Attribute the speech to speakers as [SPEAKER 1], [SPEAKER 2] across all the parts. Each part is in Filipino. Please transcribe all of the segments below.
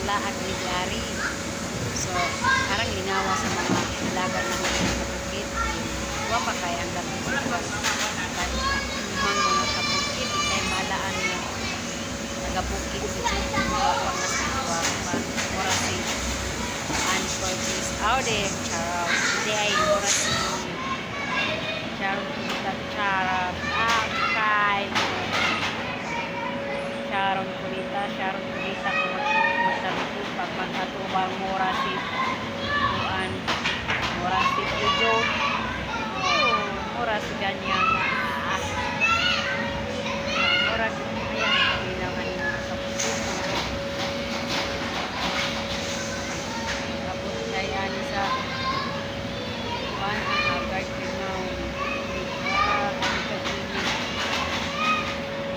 [SPEAKER 1] laag ni Gary. So, parang linawa sa mga ilaga ng kabukid. Huwag pa kaya ang dami sa mga kabukid. Ikay malaan na nagabukid sa June. Huwag na sa pa. Mura si Ann Curtis. Aude, Charles. Hindi ay mura si Charles. Charles. Kay Sharon Kulita kung magsalupo pag magkatubang mura si Juan, mura si Pujo, mura si ganyan, mura si ayan, kabilangan ng mga kapatid, tapos kaya ni sa Juan ang agad kinaw, kami kaginig,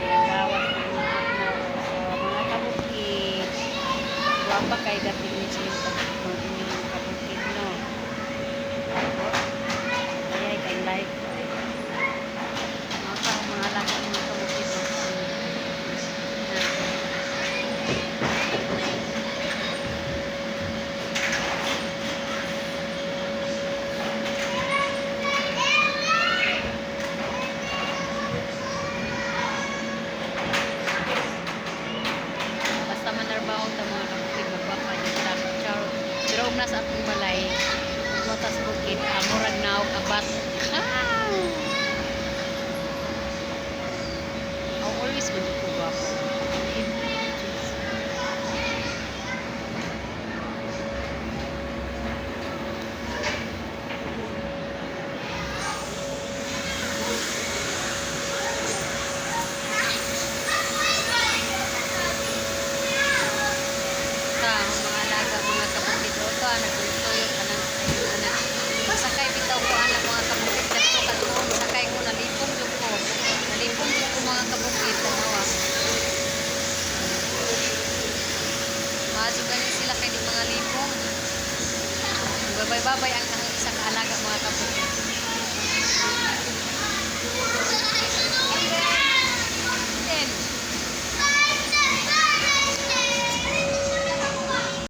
[SPEAKER 1] gawas na mga kabukid. Wapa kay dating ni siling kabukid no. Kaya kay live. Mga laki mga kabukid no. Basta manarbaho ta mga kabukid magpapa di sa pero na sa atong balay motas bukid amurag naw kabat. Always man ko gwapo. Mga alaga mga kabukid o ito nagtuyok ka ng anak masakay bitaw ko anak mga kabukid kadto masakay ko nalipong yung ko mga kabukid tanawa maadyo ganin sila kay di mga lipong babay ang isang alaga mga kabukid.